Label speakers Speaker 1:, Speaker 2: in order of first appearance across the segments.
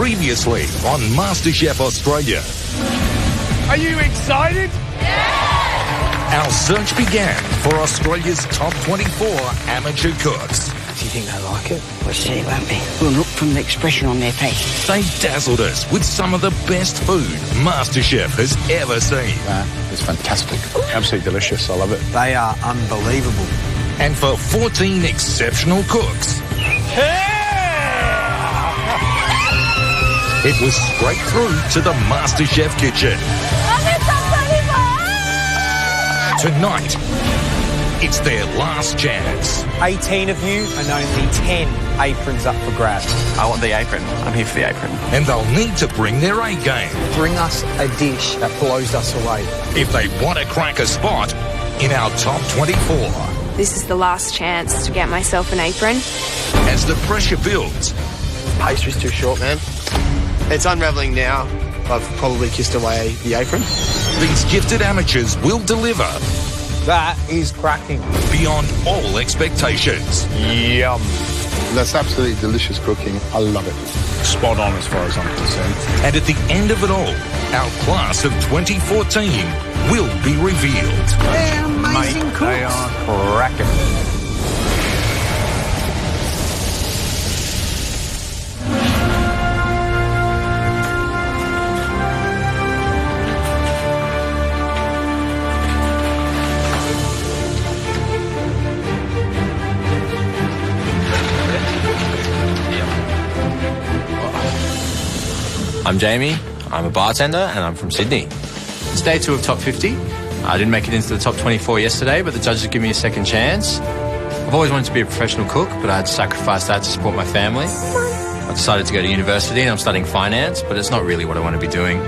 Speaker 1: Previously on MasterChef Australia.
Speaker 2: Are you excited?
Speaker 1: Our search began for Australia's top 24 amateur cooks.
Speaker 3: Do you think they like it?
Speaker 4: We'll see, won't we? We'll look from the expression on their face.
Speaker 1: They dazzled us with some of the best food MasterChef has ever seen.
Speaker 5: It's fantastic. Absolutely delicious. I love it.
Speaker 3: They are unbelievable.
Speaker 1: And for 14 exceptional cooks, it was straight through to the MasterChef kitchen. Tonight, it's their last chance.
Speaker 3: 18 of you and only 10 aprons up for grabs.
Speaker 6: I want the apron. I'm here for the apron.
Speaker 1: And they'll need to bring their A game
Speaker 3: Bring us a dish that blows us away.
Speaker 1: if they want to crack a spot in our top 24.
Speaker 7: This is the last chance to get myself an apron.
Speaker 1: As the pressure builds,
Speaker 6: Pastry's too short, man. It's unravelling now. I've probably kissed away the apron.
Speaker 1: these gifted amateurs will deliver
Speaker 3: That is cracking.
Speaker 1: beyond all expectations.
Speaker 3: Yum.
Speaker 5: That's absolutely delicious cooking. I love it. Spot on as far as I'm concerned.
Speaker 1: And at the end of it all, our class of 2014 will be revealed.
Speaker 3: They're amazing cooks. They are cracking.
Speaker 8: I'm Jamie, I'm a bartender and I'm from Sydney. It's day 2 of top 50. I didn't make it into the top 24 yesterday, but the judges give me a second chance. I've always wanted to be a professional cook, but I had to sacrifice that to support my family. I decided to go to university and I'm studying finance, but it's not really what I want to be doing.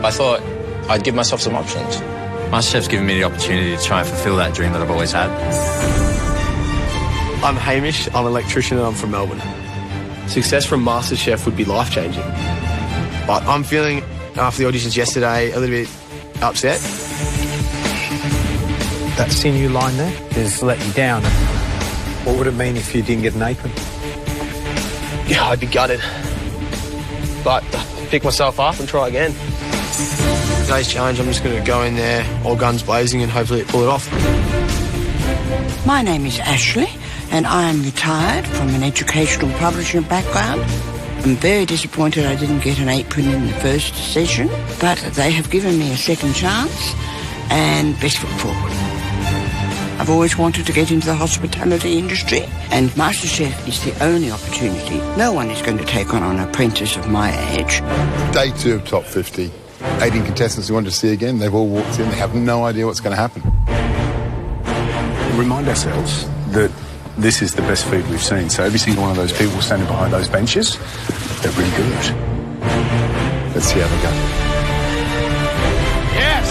Speaker 8: I thought I'd give myself some options. MasterChef's given me the opportunity to try and fulfill that dream that I've always had.
Speaker 6: I'm Hamish, I'm an electrician and I'm from Melbourne. Success from MasterChef would be life-changing. But I'm feeling, after the auditions yesterday, a little bit upset.
Speaker 3: That sinew line there has let you down. What would it mean if you didn't get an apron?
Speaker 6: Yeah, I'd be gutted. But pick myself up and try again. Today's challenge, I'm just going to go in there, all guns blazing, and hopefully pull it off.
Speaker 4: My name is Ashley, and I am retired from an educational publishing background. I'm very disappointed I didn't get an apron in the first session, but they have given me a second chance, and best foot forward. I've always wanted to get into the hospitality industry, and MasterChef is the only opportunity. No one is going to take on an apprentice of my age.
Speaker 5: Day 2 of top 50. 18 contestants we wanted to see again. They've all walked in. They have no idea what's going to happen.
Speaker 9: Remind ourselves that this is the best food we've seen. So every single one of those people standing behind those benches, they're really good.
Speaker 5: Let's see how they go.
Speaker 2: Yes!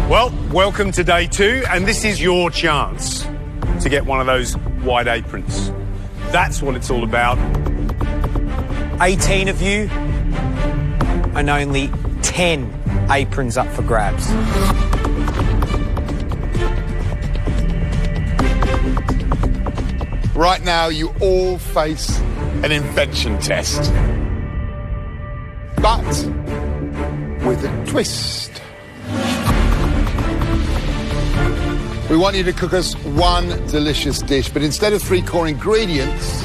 Speaker 2: Well, welcome to day 2, and this is your chance to get one of those white aprons. That's what it's all about.
Speaker 3: 18 of you and only 10 aprons up for grabs.
Speaker 5: Right now, you all face an invention test. But with a twist. We want you to cook us one delicious dish, but instead of 3 core ingredients,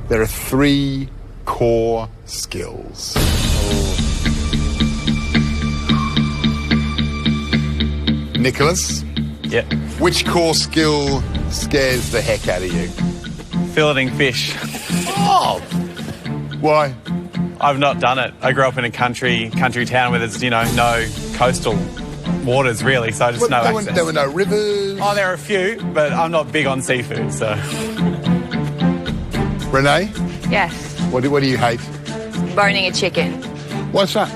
Speaker 5: there are 3 core skills. Nicholas?
Speaker 6: Yep.
Speaker 5: Which core skill scares the heck out of you?
Speaker 6: Filleting fish.
Speaker 5: Oh! Why?
Speaker 6: I've not done it. I grew up in a country town where there's, no coastal waters, really, so just no access.
Speaker 5: There were no rivers?
Speaker 6: Oh, there are a few, but I'm not big on seafood, so...
Speaker 5: Renee?
Speaker 7: Yes.
Speaker 5: What do you hate?
Speaker 7: Boning a chicken.
Speaker 5: What's that?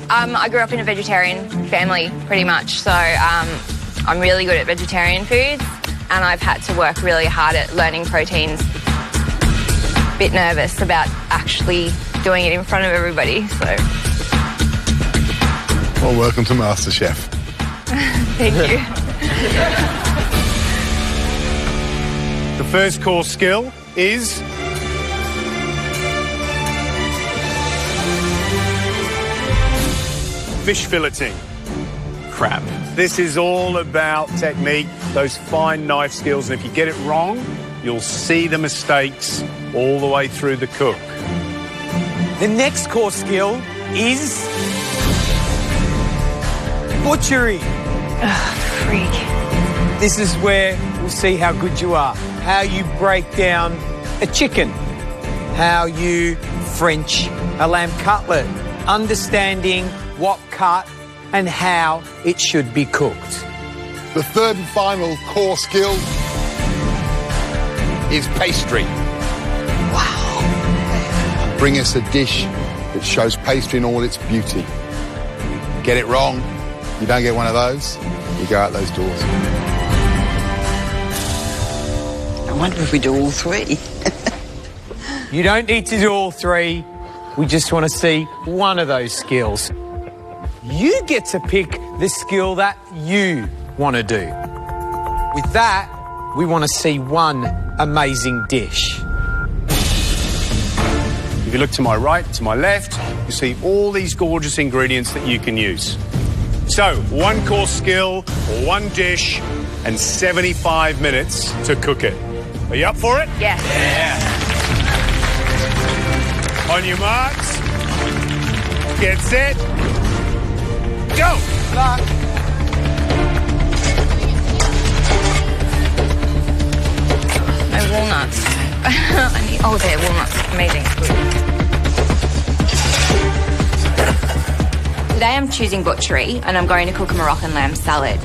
Speaker 7: I grew up in a vegetarian family, pretty much, so I'm really good at vegetarian foods, and I've had to work really hard at learning proteins. Bit nervous about actually doing it in front of everybody, so...
Speaker 5: Well, welcome to MasterChef.
Speaker 7: Thank you.
Speaker 2: The first core skill is fish filleting.
Speaker 8: Crap.
Speaker 2: This is all about technique, those fine knife skills, and if you get it wrong, you'll see the mistakes all the way through the cook.
Speaker 3: The next core skill is butchery.
Speaker 7: Freak.
Speaker 3: This is where we'll see how good you are, how you break down a chicken, how you French a lamb cutlet, understanding what cut and how it should be cooked.
Speaker 5: The third and final core skill is pastry. Wow. Bring us a dish that shows pastry in all its beauty. Get it wrong, you don't get one of those, you go out those doors.
Speaker 4: I wonder if we do all three.
Speaker 3: You don't need to do all three. We just want to see one of those skills. You get to pick the skill that you want to do. With that, we want to see one amazing dish.
Speaker 2: If you look to my right, to my left, you see all these gorgeous ingredients that you can use. So, one core skill, one dish, and 75 minutes to cook it. Are you up for it?
Speaker 7: Yes.
Speaker 2: Yeah. On your marks, get set, go!
Speaker 7: My walnuts. I need, oh, they're walnuts. Amazing. Today I'm choosing butchery and I'm going to cook a Moroccan lamb salad.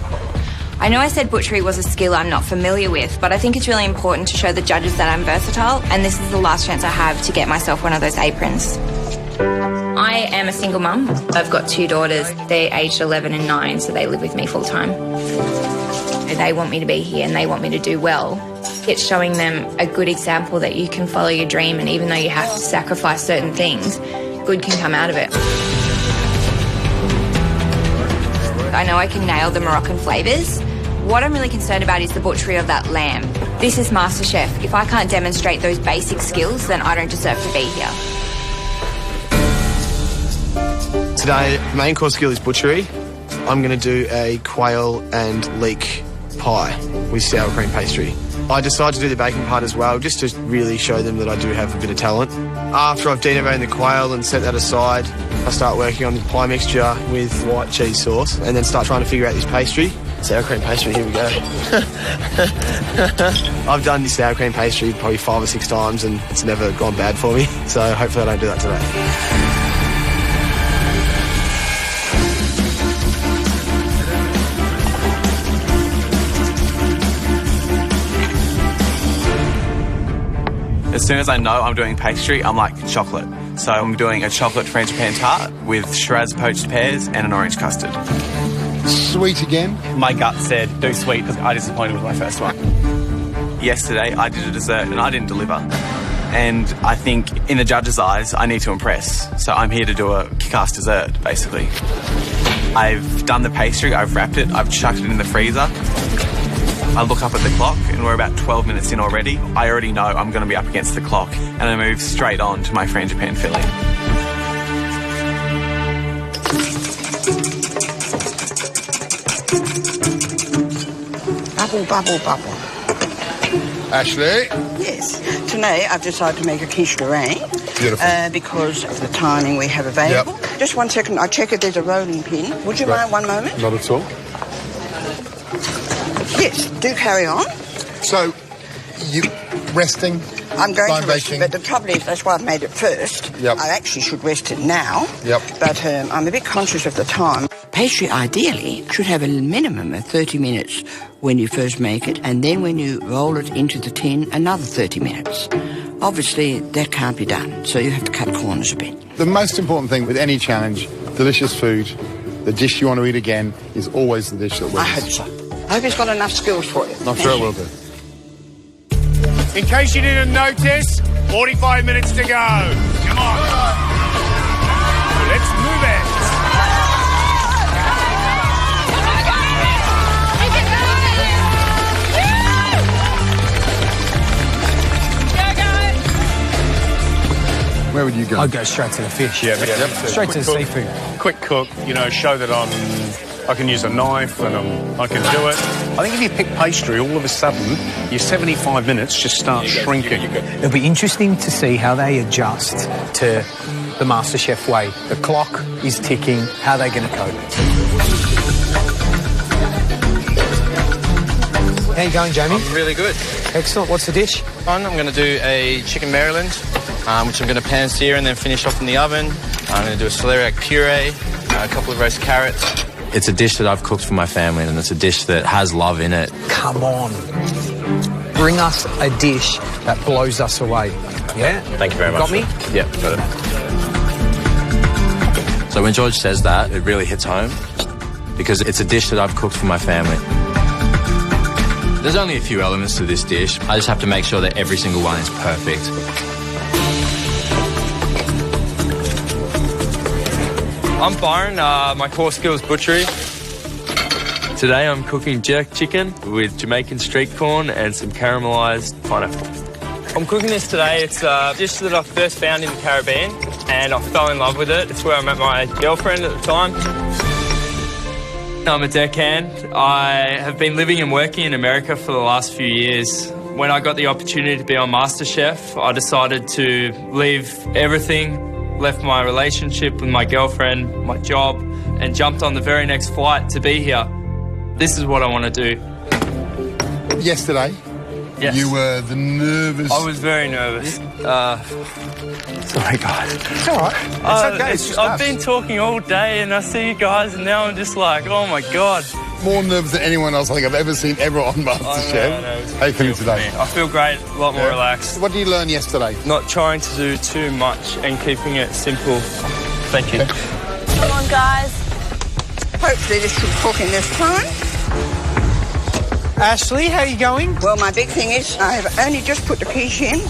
Speaker 7: I know I said butchery was a skill I'm not familiar with, but I think it's really important to show the judges that I'm versatile, and this is the last chance I have to get myself one of those aprons. I am a single mum. I've got 2 daughters. They're aged 11 and 9, so they live with me full time. They want me to be here and they want me to do well. It's showing them a good example that you can follow your dream, and even though you have to sacrifice certain things, good can come out of it. I know I can nail the Moroccan flavours. What I'm really concerned about is the butchery of that lamb. This is MasterChef. If I can't demonstrate those basic skills, then I don't deserve to be here.
Speaker 6: Today, main core skill is butchery. I'm going to do a quail and leek pie with sour cream pastry. I decided to do the baking part as well, just to really show them that I do have a bit of talent. After I've denovated the quail and set that aside, I start working on the pie mixture with white cheese sauce and then start trying to figure out this pastry. Sour cream pastry, here we go. I've done this sour cream pastry probably 5 or 6 times and it's never gone bad for me, so hopefully I don't do that today.
Speaker 10: As soon as I know I'm doing pastry, I'm like chocolate. So I'm doing a chocolate frangipane tart with Shiraz poached pears and an orange custard.
Speaker 5: Sweet again?
Speaker 10: My gut said do sweet because I disappointed with my first one. Yesterday I did a dessert and I didn't deliver. And I think in the judges' eyes, I need to impress. So I'm here to do a kick-ass dessert, basically. I've done the pastry, I've wrapped it, I've chucked it in the freezer. I look up at the clock and we're about 12 minutes in already. I already know I'm going to be up against the clock and I move straight on to my frangipane filling.
Speaker 4: Bubble, bubble, bubble.
Speaker 5: Ashley?
Speaker 4: Yes. Today I've decided to make a quiche Lorraine.
Speaker 5: Beautiful.
Speaker 4: Because of the timing we have available. Yep. Just 1 second, I'll check if there's a rolling pin. Would you mind 1 moment?
Speaker 5: Not at all.
Speaker 4: Yes, do carry on.
Speaker 5: So, you resting?
Speaker 4: I'm going
Speaker 5: Fine
Speaker 4: to rest
Speaker 5: baking.
Speaker 4: it, but the trouble is, that's why I've made it first.
Speaker 5: Yep.
Speaker 4: I actually should rest it now.
Speaker 5: Yep.
Speaker 4: But I'm a bit conscious of the time. Pastry, ideally, should have a minimum of 30 minutes when you first make it, and then when you roll it into the tin, another 30 minutes. Obviously, that can't be done, so you have to cut corners a bit.
Speaker 5: The most important thing with any challenge, delicious food, the dish you want to eat again, is always the dish that wins.
Speaker 4: I hope so. I hope he's got enough skills for you.
Speaker 5: I'm sure it will do.
Speaker 2: In case you didn't notice, 45 minutes to go. Come on. Let's move it.
Speaker 5: Where would you go?
Speaker 3: I'd go straight to the fish.
Speaker 2: Yeah,
Speaker 3: Straight to the
Speaker 2: Quick cook.
Speaker 3: seafood.
Speaker 2: Quick cook, you know, show that I can use a knife and I can do it. I think if you pick pastry, all of a sudden, your 75 minutes just start shrinking.
Speaker 3: It'll be interesting to see how they adjust to the MasterChef way. The clock is ticking. How are they going to cope? How you going, Jamie?
Speaker 8: I'm really good.
Speaker 3: Excellent. What's the dish?
Speaker 8: I'm going to do a chicken Maryland, which I'm going to pan sear and then finish off in the oven. I'm going to do a celeriac puree, a couple of roast carrots. It's a dish that I've cooked for my family, and it's a dish that has love in it.
Speaker 3: Come on. Bring us a dish that blows us away. Yeah?
Speaker 8: Thank you very much.
Speaker 3: Got me?
Speaker 8: Yeah, got it. So when George says that, it really hits home because it's a dish that I've cooked for my family. There's only a few elements to this dish. I just have to make sure that every single one is perfect.
Speaker 11: I'm Byron. My core skill is butchery. Today I'm cooking jerk chicken with Jamaican street corn and some caramelised pineapple. I'm cooking this today. It's a dish that I first found in the Caribbean and I fell in love with it. It's where I met my girlfriend at the time. I'm a deckhand. I have been living and working in America for the last few years. When I got the opportunity to be on MasterChef, I decided to leave everything, left my relationship with my girlfriend, my job, and jumped on the very next flight to be here. This is what I want to do.
Speaker 5: Yesterday,
Speaker 11: Yes.
Speaker 5: you were the nervous...
Speaker 11: I was very nervous.
Speaker 3: Sorry, guys. It's all right. It's okay. It's just
Speaker 11: I've
Speaker 3: us.
Speaker 11: been talking all day and I see you guys and now I'm just like, oh my God.
Speaker 5: More nervous than anyone else I think I've ever seen ever on MasterChef.
Speaker 11: I know.
Speaker 5: How you feeling today?
Speaker 11: I feel great, a lot more relaxed.
Speaker 5: What did you learn yesterday?
Speaker 11: Not trying to do too much and keeping it simple. Thank you.
Speaker 4: Come on, guys. Hopefully this should cook in this time.
Speaker 3: Ashley, how you going?
Speaker 4: Well, my big thing is I've only just put the quiche in.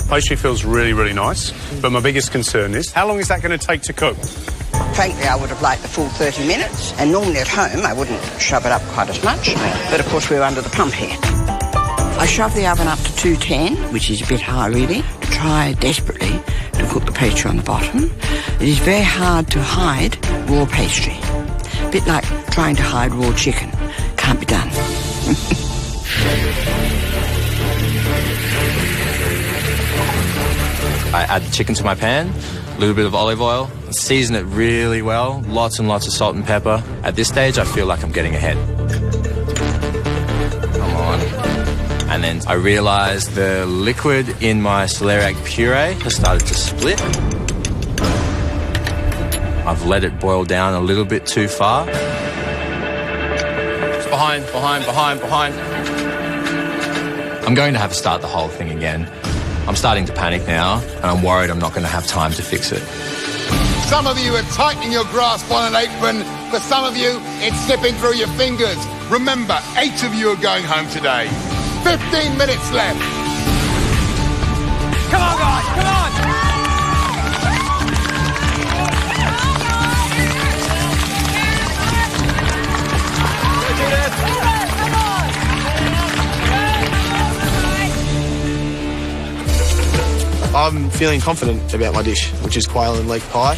Speaker 2: Pastry feels really, really nice, but my biggest concern is, how long is that going to take to cook?
Speaker 4: Frankly, I would have liked the full 30 minutes, and normally at home I wouldn't shove it up quite as much, but of course we're under the pump here. I shove the oven up to 210, which is a bit high really, to try desperately to cook the pastry on the bottom. It is very hard to hide raw pastry, a bit like trying to hide raw chicken. Can't be done.
Speaker 8: I add the chicken to my pan, a little bit of olive oil, season it really well, lots and lots of salt and pepper. At this stage, I feel like I'm getting ahead. Come on. And then I realised the liquid in my celeriac puree has started to split. I've let it boil down a little bit too far. Behind. I'm going to have to start the whole thing again. I'm starting to panic now, and I'm worried I'm not going to have time to fix it.
Speaker 5: Some of you are tightening your grasp on an apron. For some of you, it's slipping through your fingers. Remember, 8 of you are going home today. 15 minutes left.
Speaker 3: Come on, guys. Come on.
Speaker 6: I'm feeling confident about my dish, which is quail and leek pie.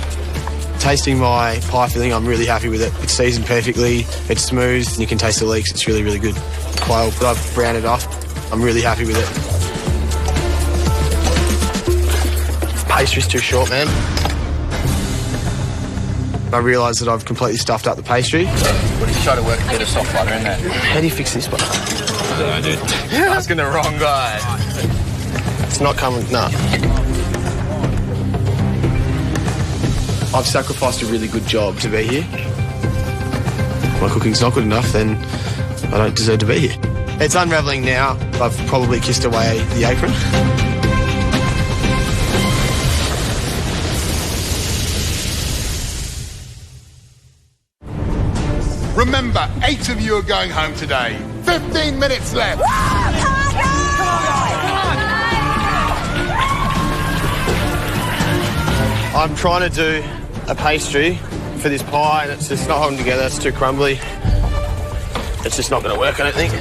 Speaker 6: Tasting my pie filling, I'm really happy with it. It's seasoned perfectly, it's smooth, and you can taste the leeks. It's really, really good. Quail, but I've browned it off. I'm really happy with it. Pastry's too short, man. I realised that I've completely stuffed up the pastry.
Speaker 8: What if you try to work a bit of soft butter in there?
Speaker 6: How do you fix this one?
Speaker 8: I don't know, dude. You're asking the wrong guy.
Speaker 6: It's not coming, no. I've sacrificed a really good job to be here. If my cooking's not good enough, then I don't deserve to be here. It's unravelling now. I've probably kissed away the apron.
Speaker 5: Remember, 8 of you are going home today. 15 minutes left.
Speaker 6: I'm trying to do a pastry for this pie and it's just not holding together. It's too crumbly. It's just not going to work, I don't think.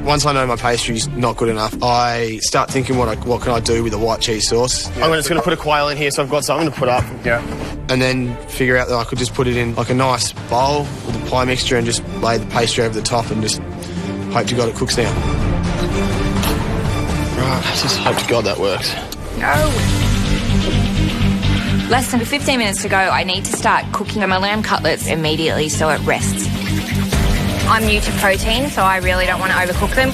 Speaker 6: Once I know my pastry's not good enough, I start thinking what can I do with the white cheese sauce.
Speaker 10: I'm just going to put a quail in here so I've got something to put up.
Speaker 2: Yeah.
Speaker 6: And then figure out that I could just put it in like a nice bowl with the pie mixture and just lay the pastry over the top and just hope to God it cooks now. Right, just hope to God that works.
Speaker 7: No. Less than 15 minutes to go, I need to start cooking my lamb cutlets immediately so it rests. I'm new to protein, so I really don't want to overcook them.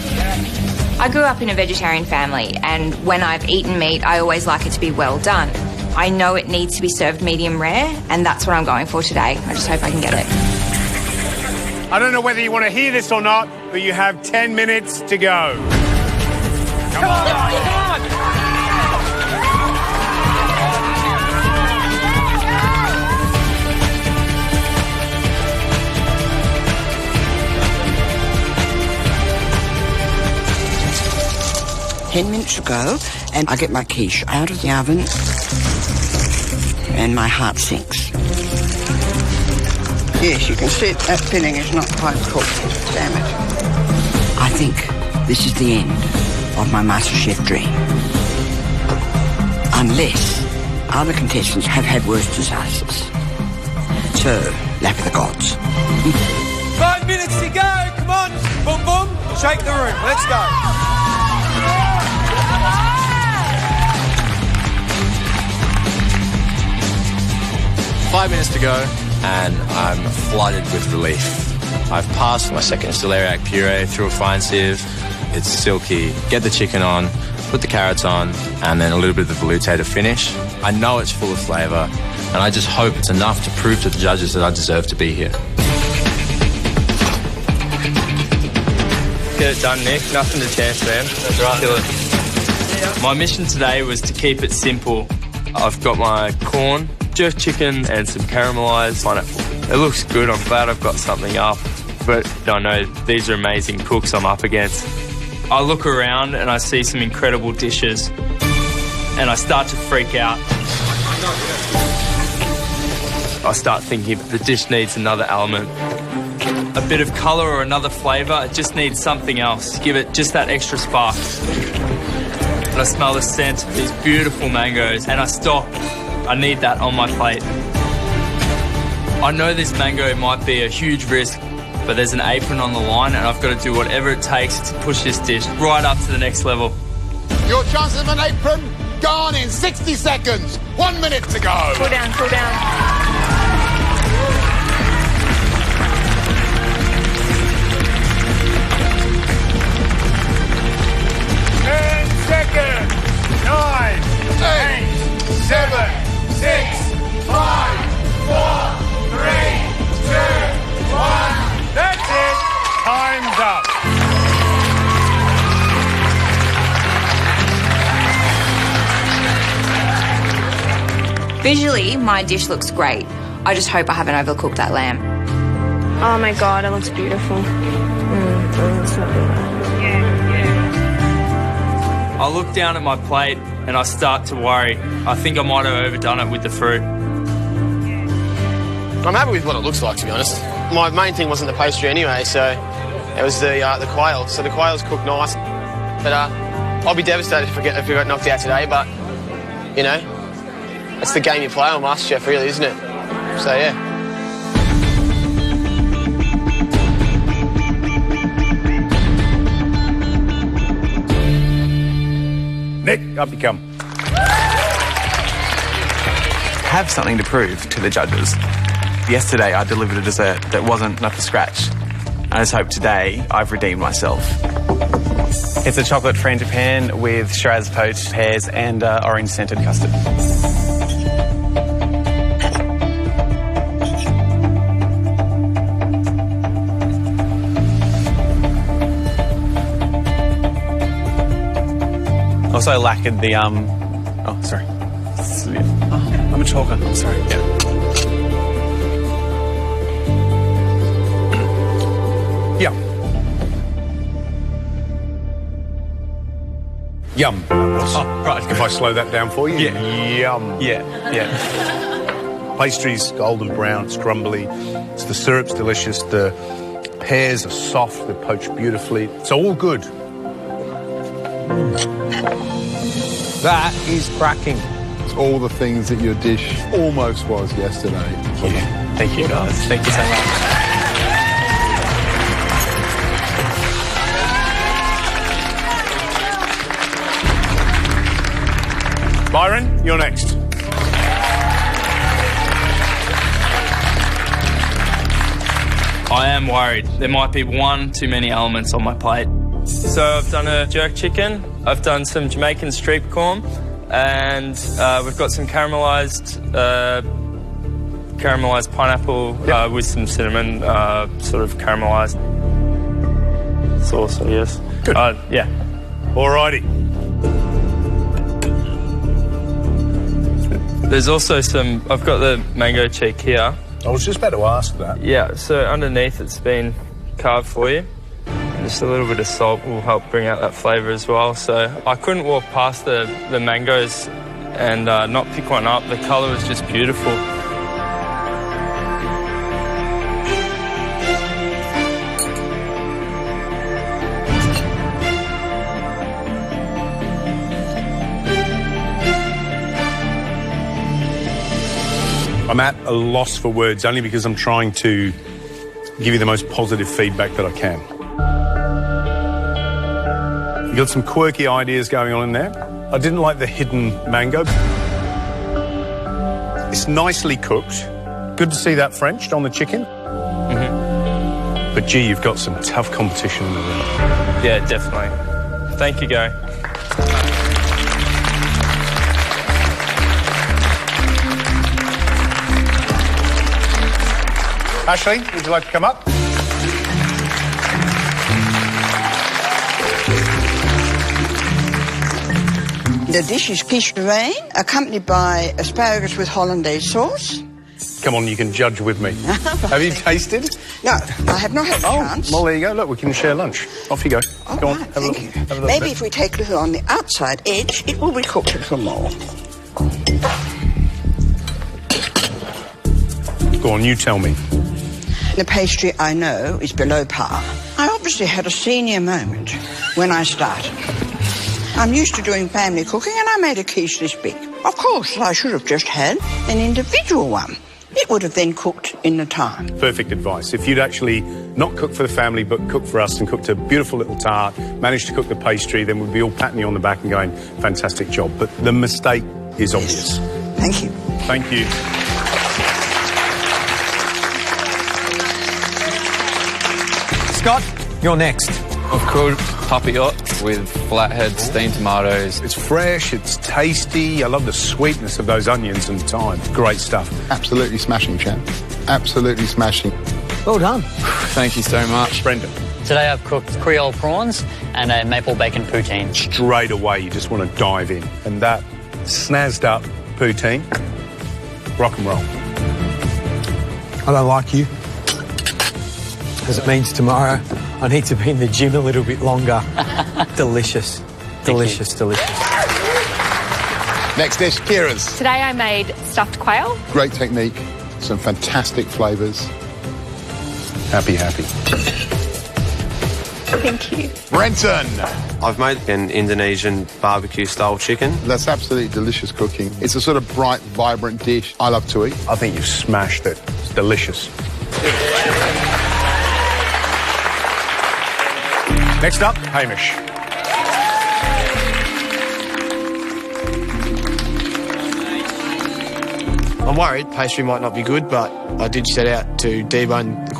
Speaker 7: I grew up in a vegetarian family, and when I've eaten meat, I always like it to be well done. I know it needs to be served medium rare, and that's what I'm going for today. I just hope I can get it.
Speaker 2: I don't know whether you want to hear this or not, but you have 10 minutes to go. Come on! Come on!
Speaker 4: 10 minutes to go, and I get my quiche out of the oven, and my heart sinks. Yes, you can see that filling is not quite cooked. Damn it. I think this is the end of my MasterChef dream. Unless other contestants have had worse disasters. So, lap of the gods.
Speaker 3: 5 minutes to go. Come on. Boom, boom. Shake the room. Let's go.
Speaker 8: 5 minutes to go, and I'm flooded with relief. I've passed my second celeriac puree through a fine sieve. It's silky. Get the chicken on, put the carrots on, and then a little bit of the velouté to finish. I know it's full of flavour, and I just hope it's enough to prove to the judges that I deserve to be here.
Speaker 11: Get it done, Nick. Nothing to chance, man. That's right. Kill it. My mission today was to keep it simple. I've got my corn, jerk chicken and some caramelised pineapple. It looks good. I'm glad I've got something up, but I know these are amazing cooks I'm up against. I look around and I see some incredible dishes and I start to freak out. I start thinking the dish needs another element. A bit of colour or another flavour. It just needs something else. Give it just that extra spark. And I smell the scent of these beautiful mangoes and I stop. I need that on my plate. I know this mango might be a huge risk, but there's an apron on the line and I've got to do whatever it takes to push this dish right up to the next level.
Speaker 5: Your chances of an apron gone in 60 seconds. 1 minute to go.
Speaker 7: Cool down, cool down.
Speaker 2: Seconds. 9, 8, 7, 6, 5, 4, 3, 2, 1. That's it. Time's up.
Speaker 7: Visually, my dish looks great. I just hope I haven't overcooked that lamb.
Speaker 12: Oh my God, it looks beautiful.
Speaker 11: I look down at my plate and I start to worry. I think I might have overdone it with the fruit.
Speaker 6: I'm happy with what it looks like, to be honest. My main thing wasn't the pastry anyway, so it was the quail. So the quail's cooked nice. But I'll be devastated if I got knocked out today, but, you know, that's the game you play on MasterChef, really, isn't it? So, yeah.
Speaker 2: Nick, up you come.
Speaker 10: Have something to prove to the judges. Yesterday, I delivered a dessert that wasn't up to scratch. I just hope today I've redeemed myself. It's a chocolate frangipane with Shiraz poached pears and orange-scented custard. Also lacquered the, oh, sorry. Oh, I'm a chalker. I'm sorry. Yeah.
Speaker 2: Yum.
Speaker 10: Oh, right.
Speaker 2: If I slow that down for you.
Speaker 10: Yeah.
Speaker 2: Yum.
Speaker 10: Yeah, yeah.
Speaker 2: Pastry's golden brown, it's crumbly. The syrup's delicious. The
Speaker 9: pears are soft, they're poached beautifully. It's all good.
Speaker 3: That is cracking.
Speaker 5: It's all the things that your dish almost was yesterday.
Speaker 10: Yeah. Thank you, guys. Thank you so much.
Speaker 2: Byron, you're next.
Speaker 11: I am worried. There might be one too many elements on my plate. So I've done a jerk chicken, I've done some Jamaican street corn, and we've got some caramelised pineapple with some cinnamon, sort of caramelised sauce, I guess.
Speaker 2: Good.
Speaker 11: Yeah.
Speaker 2: Alrighty.
Speaker 11: There's also I've got the mango cheek here.
Speaker 9: I was just about to ask that.
Speaker 11: Yeah, so underneath it's been carved for you. And just a little bit of salt will help bring out that flavour as well. So I couldn't walk past the mangoes and not pick one up. The colour was just beautiful.
Speaker 2: I'm at a loss for words only because I'm trying to give you the most positive feedback that I can. You got some quirky ideas going on in there. I didn't like the hidden mango. It's nicely cooked. Good to see that French on the chicken. Mm-hmm. But gee, you've got some tough competition in the room.
Speaker 11: Yeah, definitely. Thank you, Gary.
Speaker 2: Ashley, would you like to come up?
Speaker 4: The dish is quiche de reine, accompanied by asparagus with hollandaise sauce.
Speaker 2: Come on, you can judge with me. Have you tasted?
Speaker 4: No, I have not had a chance.
Speaker 2: Well, there you go. Look, we can share lunch. Off you go.
Speaker 4: All
Speaker 2: Go on,
Speaker 4: right,
Speaker 2: have a
Speaker 4: thank
Speaker 2: look.
Speaker 4: you.
Speaker 2: Have a little
Speaker 4: Maybe
Speaker 2: bit.
Speaker 4: if we take a little on the outside edge, it will be cooked a little more.
Speaker 2: Go on, you tell me.
Speaker 4: The pastry, I know, is below par. I obviously had a senior moment when I started. I'm used to doing family cooking, and I made a quiche this big. Of course, I should have just had an individual one. It would have then cooked in the time.
Speaker 2: Perfect advice. If you'd actually not cooked for the family, but cooked for us and cooked a beautiful little tart, managed to cook the pastry, then we'd be all patting you on the back and going, fantastic job. But the mistake is obvious.
Speaker 4: Thank you.
Speaker 2: Thank you.
Speaker 3: Scott, you're next.
Speaker 13: I've cooked papillote with flathead steamed tomatoes.
Speaker 2: It's fresh, it's tasty. I love the sweetness of those onions and thyme. Great stuff.
Speaker 5: Absolutely smashing, champ. Absolutely smashing.
Speaker 3: Well done.
Speaker 13: Thank you so much.
Speaker 2: Brendan.
Speaker 14: Today I've cooked Creole prawns and a maple bacon poutine.
Speaker 2: Straight away, you just want to dive in. And that snazzed up poutine, rock and roll.
Speaker 3: I don't like you. Because it means tomorrow I need to be in the gym a little bit longer. Delicious. Delicious, delicious.
Speaker 5: Next dish, Kira's.
Speaker 15: Today I made stuffed quail.
Speaker 5: Great technique, some fantastic flavours.
Speaker 2: Happy, happy.
Speaker 15: Thank you.
Speaker 5: Brenton.
Speaker 6: I've made an Indonesian barbecue-style chicken.
Speaker 5: That's absolutely delicious cooking. It's a sort of bright, vibrant dish I love to eat.
Speaker 2: I think you've smashed it. It's delicious. Next up, Hamish.
Speaker 6: I'm worried pastry might not be good, but I did set out to debone the